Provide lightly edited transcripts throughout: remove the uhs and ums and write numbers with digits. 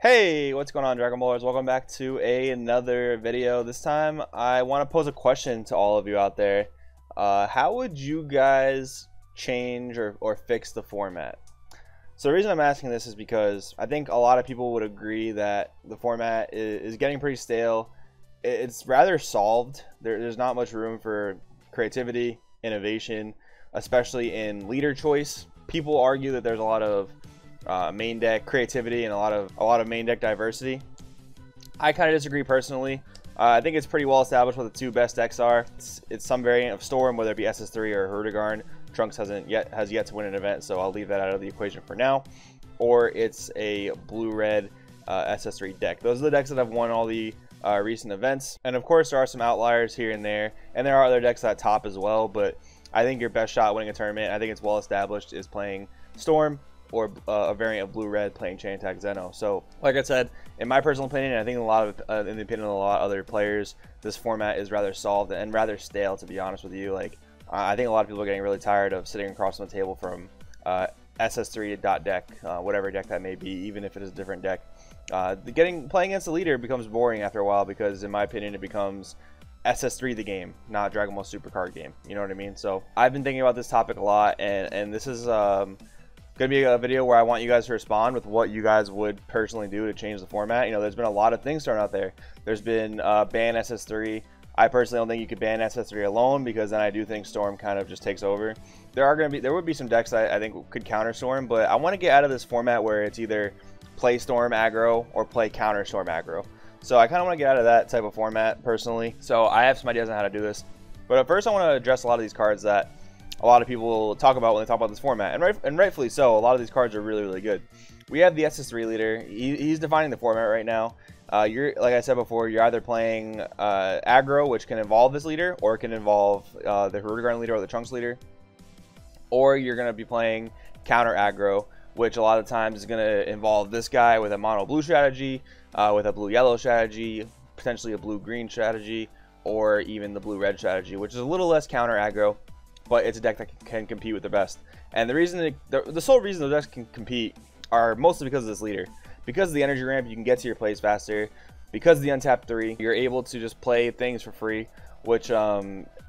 Hey, what's going on, Dragon Ballers? Welcome back to another video. This time, I want to pose a question to all of you out there. How would you guys change or fix the format? So the reason I'm asking this is because I think a lot of people would agree that the format is getting pretty stale. It's rather solved. There's not much room for creativity, innovation, especially in leader choice. People argue that there's a lot of main deck creativity and a lot of main deck diversity. I kind of disagree personally. I think it's pretty well established what the two best decks are. It's some variant of Storm, whether it be SS3 or Hurdigarn. Trunks has yet to win an event, so I'll leave that out of the equation for now. Or it's a blue-red SS3 deck. Those are the decks that have won all the recent events. And of course, there are some outliers here and there are other decks that top as well. But I think your best shot at winning a tournament, I think it's well established, is playing Storm, or a variant of blue-red playing Chain Attack Zeno. So, like I said, in my personal opinion, I think in the opinion of a lot of other players, this format is rather solved and rather stale, to be honest with you. Like, I think a lot of people are getting really tired of sitting across from the table from SS3 deck, whatever deck that may be, even if it is a different deck. Playing against the leader becomes boring after a while because, in my opinion, it becomes SS3 the game, not Dragon Ball Super card game. You know what I mean? So, I've been thinking about this topic a lot, and this is gonna be a video where I want you guys to respond with what you guys would personally do to change the format. You know, there's been a lot of things thrown out there. There's been ban SS3. I personally don't think you could ban SS3 alone, because then I do think Storm kind of just takes over. There would be some decks that I think could counter Storm, but I want to get out of this format where it's either play Storm aggro or play counter Storm aggro. So I kind of want to get out of that type of format personally. So I have some ideas on how to do this. But at first I want to address a lot of these cards that a lot of people talk about when they talk about this format, and rightfully so. A lot of these cards are really, really good. We have the SS3 leader. He's defining the format right now. Like I said before, you're either playing aggro, which can involve this leader, or it can involve the Hurdigarn leader or the Trunks leader, or you're going to be playing counter aggro, which a lot of times is going to involve this guy with a mono blue strategy, with a blue yellow strategy, potentially a blue green strategy, or even the blue red strategy, which is a little less counter aggro, but it's a deck that can compete with the best. And the sole reason the decks can compete are mostly because of this leader. Because of the energy ramp, you can get to your plays faster. Because of the untapped 3, you're able to just play things for free, which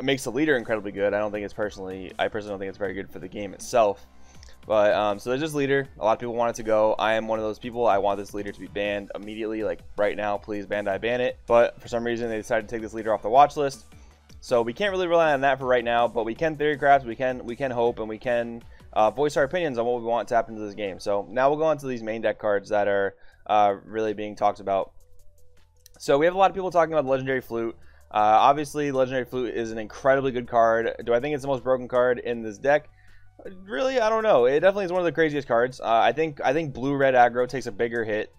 makes the leader incredibly good. I personally don't think it's very good for the game itself. But so there's this leader. A lot of people want it to go. I am one of those people. I want this leader to be banned immediately, like right now. Please, Bandai, ban it. But for some reason, they decided to take this leader off the watch list. So we can't really rely on that for right now, but we can theorycraft, we can hope, and we can voice our opinions on what we want to happen to this game. So now we'll go on to these main deck cards that are really being talked about. So we have a lot of people talking about the Legendary Flute. Obviously, Legendary Flute is an incredibly good card. Do I think it's the most broken card in this deck? Really, I don't know. It definitely is one of the craziest cards. I think blue-red aggro takes a bigger hit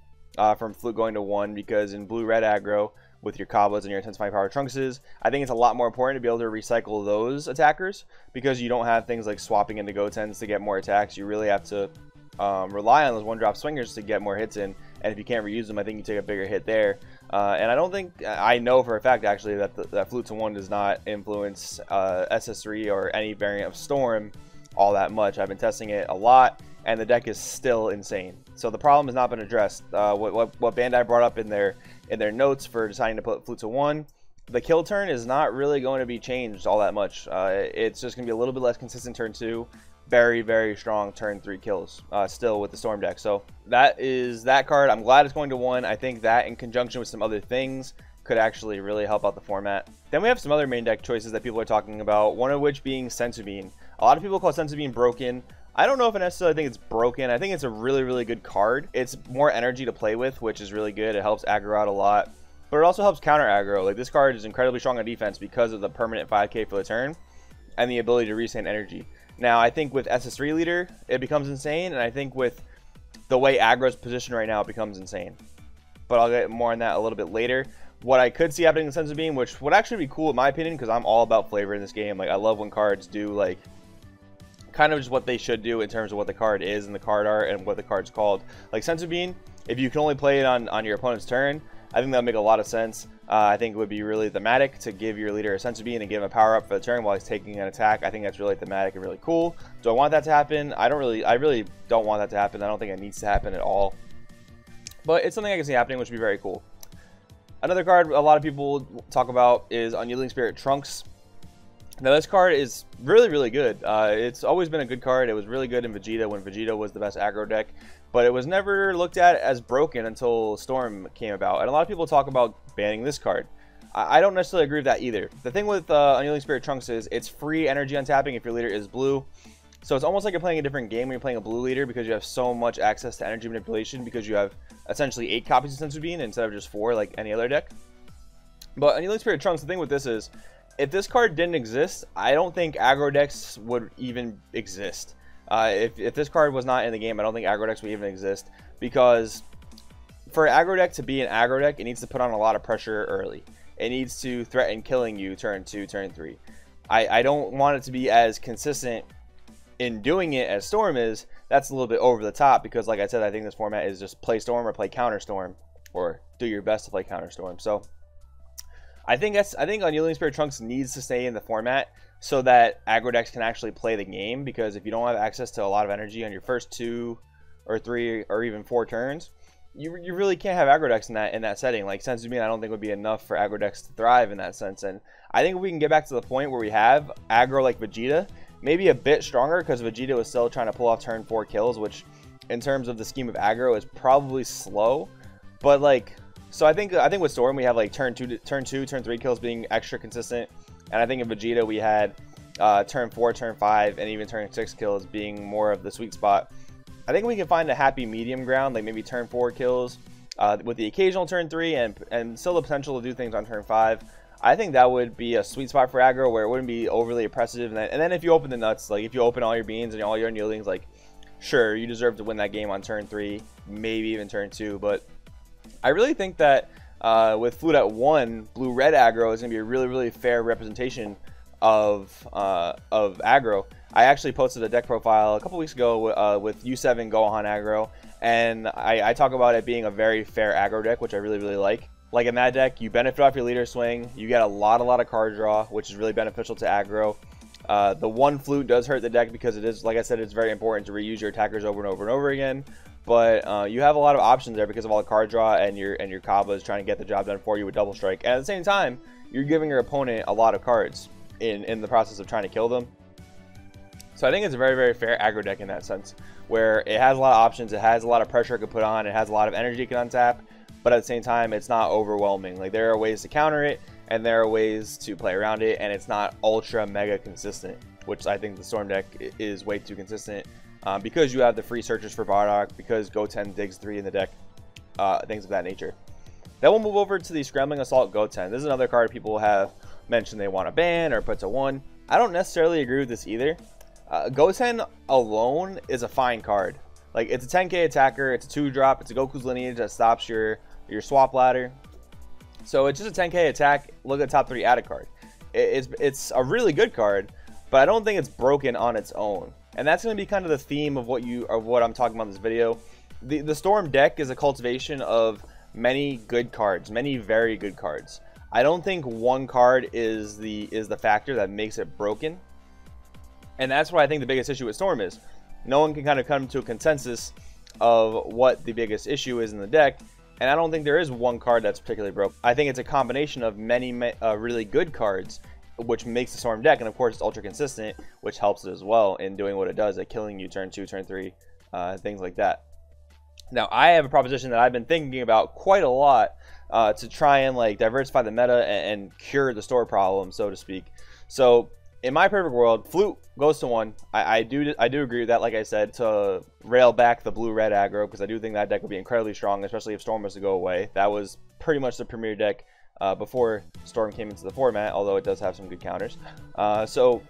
from Flute going to 1, because in blue-red aggro, with your Kablas and your Intensifying Power Trunkses, I think it's a lot more important to be able to recycle those attackers, because you don't have things like swapping into Gotens to get more attacks. You really have to rely on those one-drop swingers to get more hits in, and if you can't reuse them, I think you take a bigger hit there. And I know for a fact, actually, that Flute to 1 does not influence SS3 or any variant of Storm all that much. I've been testing it a lot, and the deck is still insane. So the problem has not been addressed. What Bandai brought up in their notes for deciding to put Flute to 1, the kill turn is not really going to be changed all that much. It's just going to be a little bit less consistent turn 2, very, very strong turn 3 kills still with the Storm deck. So that is that card. I'm glad it's going to 1. I think that in conjunction with some other things could actually really help out the format. Then we have some other main deck choices that people are talking about, one of which being Senzu Bean. A lot of people call Senzu Bean broken. I don't know if I necessarily think it's broken. I think it's a really, really good card. It's more energy to play with, which is really good. It helps aggro out a lot, but it also helps counter aggro. Like, this card is incredibly strong on defense because of the permanent 5k for the turn and the ability to retain energy. Now, I think with SS3 leader, it becomes insane, and I think with the way aggro's positioned right now, it becomes insane. But I'll get more on that a little bit later. What I could see happening in Senzu Bean, which would actually be cool in my opinion, because I'm all about flavor in this game. Like, I love when cards do, like, kind of just what they should do in terms of what the card is and the card art and what the card's called. Like Senzu Bean, if you can only play it on your opponent's turn, I think that would make a lot of sense. I think it would be really thematic to give your leader a Senzu Bean and give him a power up for the turn while he's taking an attack. I think that's really thematic and really cool. Do I want that to happen? I really don't want that to happen. I don't think it needs to happen at all. But it's something I can see happening, which would be very cool. Another card a lot of people talk about is Unyielding Spirit Trunks. Now this card is really, really good. It's always been a good card. It was really good in Vegeta when Vegeta was the best aggro deck, but it was never looked at as broken until Storm came about. And a lot of people talk about banning this card. I don't necessarily agree with that either. The thing with Unyielding Spirit Trunks is it's free energy untapping if your leader is blue. So it's almost like you're playing a different game when you're playing a blue leader, because you have so much access to energy manipulation, because you have essentially 8 copies of Senzu Bean instead of just 4 like any other deck. But Unyielding Spirit Trunks, the thing with this is, if this card didn't exist, I don't think aggro decks would even exist. If this card was not in the game, I don't think aggro decks would even exist, because for an aggro deck to be an aggro deck, it needs to put on a lot of pressure early. It needs to threaten killing you turn 2, turn 3. I don't want it to be as consistent in doing it as Storm is. That's a little bit over the top, because like I said, I think this format is just play Storm or play counter Storm, or do your best to play counter Storm. So I think Unyielding Spirit Trunks needs to stay in the format so that aggro decks can actually play the game, because if you don't have access to a lot of energy on your first 2 or 3 or even 4 turns, you really can't have aggro decks in that setting. Like Senzu Bean, I don't think would be enough for aggro decks to thrive in that sense. And I think if we can get back to the point where we have aggro like Vegeta, maybe a bit stronger, because Vegeta was still trying to pull off turn 4 kills, which in terms of the scheme of aggro is probably slow. But like, so I think with Storm we have like turn 2, turn 3 kills being extra consistent, and I think in Vegeta we had turn 4, turn 5, and even turn 6 kills being more of the sweet spot. I think we can find a happy medium ground, like maybe turn 4 kills with the occasional turn 3 and still the potential to do things on turn 5. I think that would be a sweet spot for aggro, where it wouldn't be overly oppressive. And then if you open the nuts, like if you open all your beans and all your unyieldings, like sure, you deserve to win that game on turn 3, maybe even turn 2. But I really think that with Flute at 1, blue-red aggro is going to be a really, really fair representation of aggro. I actually posted a deck profile a couple weeks ago with U7 Gohan aggro, and I talk about it being a very fair aggro deck, which I really, really like. Like in that deck, you benefit off your leader swing, you get a lot of card draw, which is really beneficial to aggro. The one flute does hurt the deck, because it is, like I said, it's very important to reuse your attackers over and over and over again. But you have a lot of options there because of all the card draw, and your Kaba is trying to get the job done for you with double strike. And at the same time, you're giving your opponent a lot of cards in the process of trying to kill them. So I think it's a very, very fair aggro deck in that sense, where it has a lot of options, it has a lot of pressure it can put on, it has a lot of energy it can untap, but at the same time, it's not overwhelming. Like, there are ways to counter it, and there are ways to play around it, and it's not ultra mega consistent, which I think the Storm deck is way too consistent, because you have the free searches for Bardock, because Goten digs 3 in the deck, things of that nature. Then we'll move over to the Scrambling Assault Goten. This is another card people have mentioned they want to ban or put to 1. I don't necessarily agree with this either. Goten alone is a fine card. Like, it's a 10k attacker, it's a 2-drop, it's a Goku's Lineage that stops your swap ladder. So it's just a 10k attack. Look at the top 3 added card. It's a really good card, but I don't think it's broken on its own. And that's going to be kind of the theme of what I'm talking about in this video. The Storm deck is a cultivation of many good cards, many very good cards. I don't think one card is the factor that makes it broken. And that's what I think the biggest issue with Storm is. No one can kind of come to a consensus of what the biggest issue is in the deck. And I don't think there is one card that's particularly broke. I think it's a combination of many really good cards, which makes the Storm deck. And of course, it's ultra consistent, which helps it as well in doing what it does at killing you turn 2, turn 3, things like that. Now, I have a proposition that I've been thinking about quite a lot to try and like diversify the meta and cure the store problem, so to speak. So in my perfect world, Flute goes to 1. I do agree with that, like I said, to rail back the blue-red aggro, because I do think that deck would be incredibly strong, especially if Storm was to go away. That was pretty much the premier deck before Storm came into the format, although it does have some good counters. So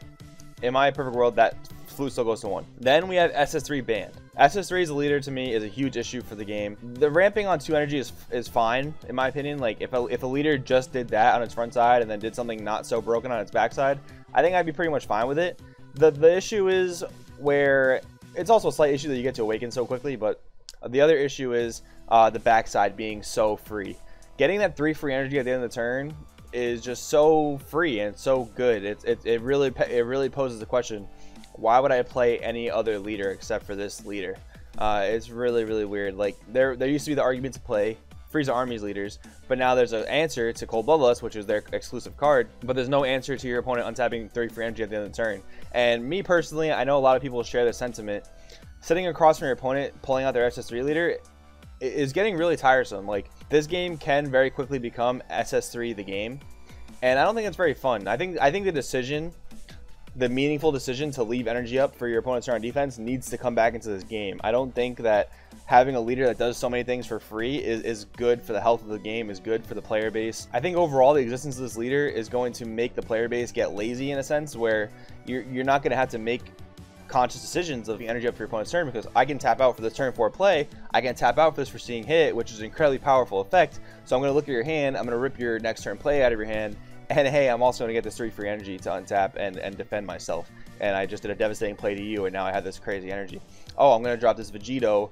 in my perfect world, that Flute still goes to 1. Then we have SS3 banned. SS3 as a leader, to me, is a huge issue for the game. The ramping on 2 energy is fine, in my opinion. Like, if a leader just did that on its front side and then did something not so broken on its backside, I think I'd be pretty much fine with it. The issue is where it's also a slight issue that you get to awaken so quickly, but the other issue is the backside being so free. Getting that 3 free energy at the end of the turn is just so free and so good. It really poses the question, why would I play any other leader except for this leader? It's really, really weird. Like there used to be the argument to play Frieza Army's leaders, but now there's an answer to Cold Bloodlust, which is their exclusive card, but there's no answer to your opponent untapping 3 free energy at the end of the turn. And me personally, I know a lot of people share this sentiment. Sitting across from your opponent, pulling out their SS3 leader is getting really tiresome. Like, this game can very quickly become SS3 the game, and I don't think it's very fun. I think the decision, the meaningful decision to leave energy up for your opponent's turn on defense needs to come back into this game. I don't think that having a leader that does so many things for free is good for the health of the game, is good for the player base. I think overall the existence of this leader is going to make the player base get lazy in a sense, where you're not going to have to make conscious decisions of the energy up for your opponent's turn, because I can tap out for this turn 4 play, I can tap out for this foreseeing hit, which is an incredibly powerful effect. So I'm going to look at your hand, I'm going to rip your next turn play out of your hand, and hey, I'm also going to get this 3 free energy to untap and defend myself. And I just did a devastating play to you, and now I have this crazy energy. Oh, I'm going to drop this Vegito,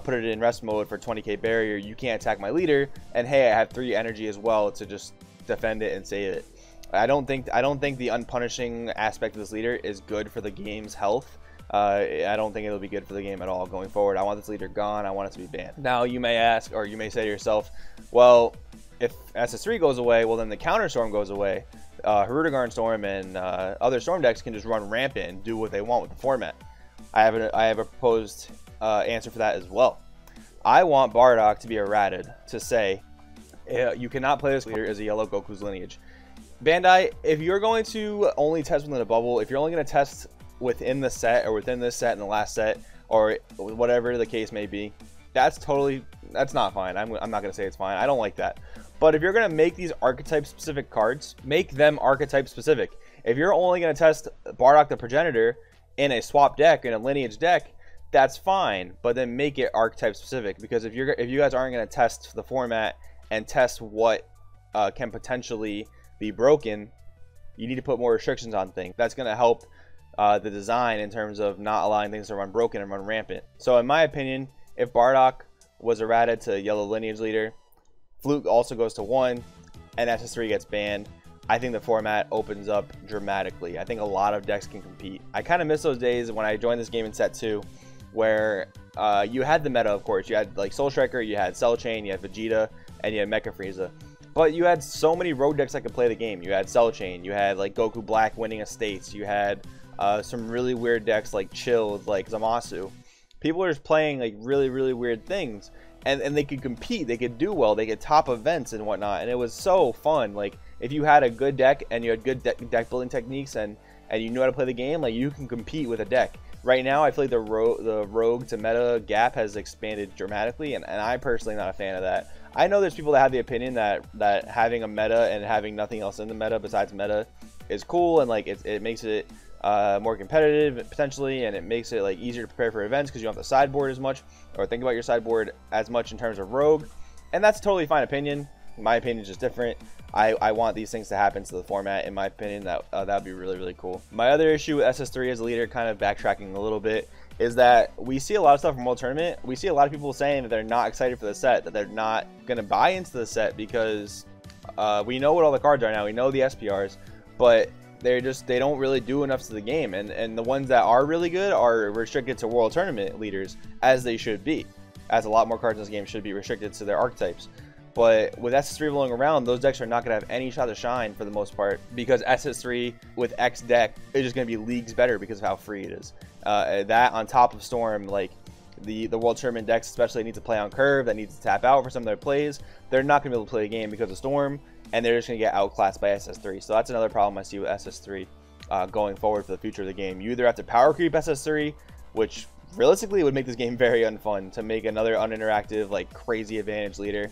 put it in rest mode for 20k barrier, you can't attack my leader, and hey, I have 3 energy as well to just defend it and save it. I don't think the unpunishing aspect of this leader is good for the game's health. I don't think it'll be good for the game at all going forward. I want this leader gone. I want it to be banned. Now you may ask, or you may say to yourself, well, if SS3 goes away, well then the counter Storm goes away. Hirudegarn Storm and other Storm decks can just run rampant and do what they want with the format. I have a proposed answer for that as well. I want Bardock to be errated, to say you cannot play this leader as a yellow Goku's lineage. Bandai, if you're going to only test within a bubble, if you're only going to test within the set or within this set and the last set or whatever the case may be, that's not fine. I'm not going to say it's fine. I don't like that. But if you're going to make these archetype specific cards, make them archetype specific. If you're only going to test Bardock the Progenitor in a swap deck, in a lineage deck, that's fine, but then make it archetype specific, because if you guys aren't going to test the format and test what can potentially be broken, you need to put more restrictions on things. That's going to help the design in terms of not allowing things to run broken and run rampant. So in my opinion, if Bardock was errated to yellow lineage leader, Fluke also goes to 1, and SS3 gets banned, I think the format opens up dramatically. I think a lot of decks can compete. I kind of miss those days when I joined this game in set 2, where you had the meta, of course. You had like Soul Striker, you had Cell Chain, you had Vegeta, and you had Mecha Frieza. But you had so many rogue decks that could play the game. You had Cell Chain, you had like Goku Black winning estates, you had some really weird decks like Chilled, like Zamasu. People are just playing like really, really weird things, and they could compete, they could do well, they could top events and whatnot, and it was so fun. Like, if you had a good deck and you had good deck building techniques and you knew how to play the game, like, you can compete with a deck. Right now, I feel like the rogue to meta gap has expanded dramatically, and I'm personally not a fan of that. I know there's people that have the opinion that having a meta and having nothing else in the meta besides meta is cool, and like it makes it more competitive potentially, and it makes it like easier to prepare for events because you don't have to sideboard as much or think about your sideboard as much in terms of rogue, and that's a totally fine opinion. My opinion is just different. I want these things to happen to the format. In my opinion, that would be really, really cool. My other issue with SS3 as a leader, kind of backtracking a little bit, is that we see a lot of stuff from World Tournament. We see a lot of people saying that they're not excited for the set, that they're not going to buy into the set because we know what all the cards are now. We know the SPRs, but they don't really do enough to the game. And the ones that are really good are restricted to World Tournament leaders, as they should be, as a lot more cards in this game should be restricted to their archetypes. But with SS3 rolling around, those decks are not going to have any shot to shine for the most part, because SS3 with X deck is just going to be leagues better because of how free it is. That on top of Storm, like the World Tournament decks especially need to play on curve, that needs to tap out for some of their plays. They're not going to be able to play the game because of Storm, and they're just going to get outclassed by SS3. So that's another problem I see with SS3 going forward for the future of the game. You either have to power creep SS3, which realistically would make this game very unfun. To make another uninteractive, like crazy advantage leader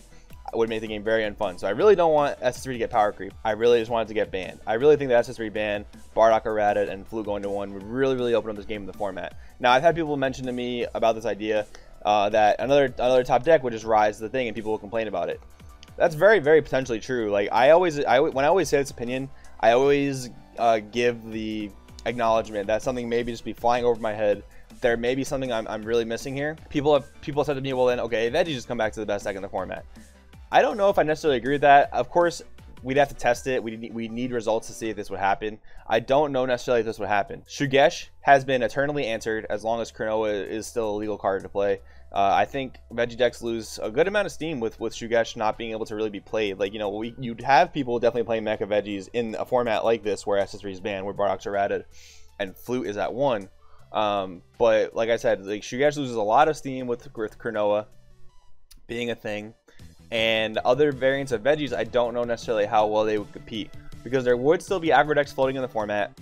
would make the game very unfun. So I really don't want SS3 to get power creep. I really just want it to get banned. I really think the SS3 ban, Bardock errated, and Fluke going to 1 would really, really open up this game in the format. Now, I've had people mention to me about this idea that another top deck would just rise the thing and people will complain about it. That's very, very potentially true. Like, when I always say this opinion, I always give the acknowledgement that something maybe just be flying over my head. There may be something I'm really missing here. People have said to me, well then, okay, Veggie just come back to the best deck in the format. I don't know if I necessarily agree with that. Of course, we'd have to test it. We need results to see if this would happen. I don't know necessarily if this would happen. Shugesh has been eternally answered as long as Cronoa is still a legal card to play. I think Veggie decks lose a good amount of steam with Shugesh not being able to really be played. Like, you know, you'd have people definitely playing Mecha Veggies in a format like this where SS3 is banned, where Bardock's are added, and Flute is at 1. But like I said, like, Shugesh loses a lot of steam with Cronoa being a thing. And other variants of Veggies, I don't know necessarily how well they would compete, because there would still be aggro decks floating in the format.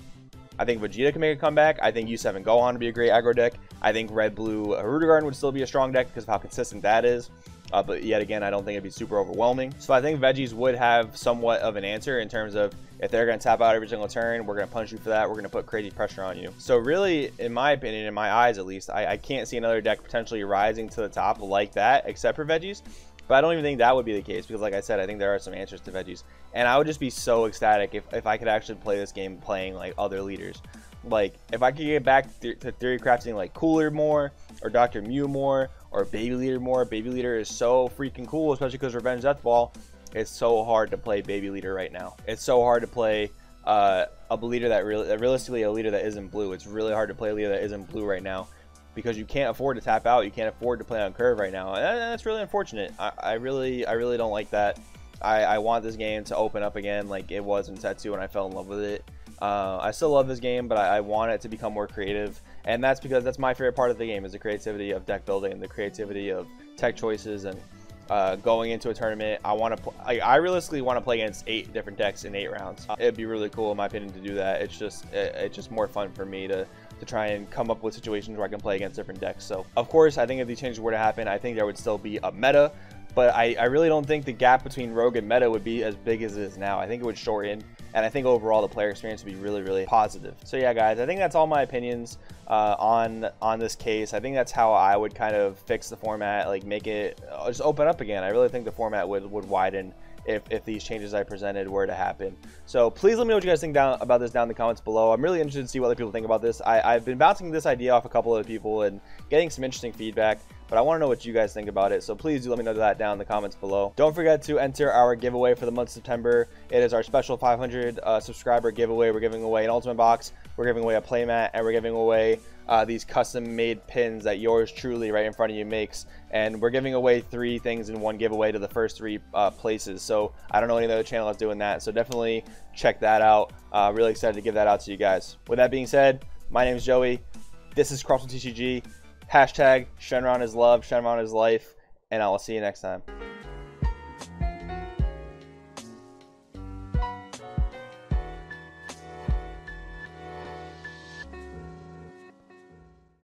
I think Vegeta can make a comeback. I think U7 Gohan would be a great aggro deck. I think Red Blue Hirudegarden would still be a strong deck because of how consistent that is. But yet again, I don't think it'd be super overwhelming. So I think Veggies would have somewhat of an answer in terms of, if they're going to tap out every single turn, we're going to punish you for that. We're going to put crazy pressure on you. So really, in my opinion, in my eyes at least, I can't see another deck potentially rising to the top like that, except for Veggies. But I don't even think that would be the case, because like I said, I think there are some answers to Veggies. And I would just be so ecstatic if I could actually play this game playing like other leaders. Like, if I could get back to theory crafting like Cooler more, or Dr. Mew more, or Baby Leader more. Baby Leader is so freaking cool, especially because Revenge Death Ball. It's so hard to play Baby Leader right now. It's so hard to play a leader that realistically a leader that isn't blue. It's really hard to play a leader that isn't blue right now, because you can't afford to tap out. You can't afford to play on curve right now, and that's really unfortunate. I really don't like that. I want this game to open up again like it was in Set 2 when I fell in love with it. I still love this game, but I want it to become more creative, and that's because that's my favorite part of the game, is the creativity of deck building and the creativity of tech choices. And going into a tournament, I realistically want to play against 8 different decks in 8 rounds. It'd be really cool in my opinion to do that. It's just more fun for me to try and come up with situations where I can play against different decks. So of course, I think if these changes were to happen, I think there would still be a meta, but I really don't think the gap between Rogue and meta would be as big as it is now. I think it would shorten, and I think overall the player experience would be really positive. So yeah, guys, I think that's all my opinions on this case. I think that's how I would kind of fix the format, like make it just open up again. I really think the format would widen if these changes I presented were to happen. So please let me know what you guys think about this down in the comments below. I'm really interested to see what other people think about this. I've been bouncing this idea off a couple other people and getting some interesting feedback, but I want to know what you guys think about it. So please do let me know that down in the comments below. Don't forget to enter our giveaway for the month of September. It is our special 500 subscriber giveaway. We're giving away an Ultimate Box, we're giving away a playmat, and we're giving away these custom made pins that yours truly right in front of you makes. And we're giving away 3 things in one giveaway to the first 3 places. So I don't know any other channel that's doing that, so definitely check that out. Really excited to give that out to you guys. With that being said, my name is Joey. This is Crossfit TCG. Hashtag Shenron is love, Shenron is life, and I will see you next time.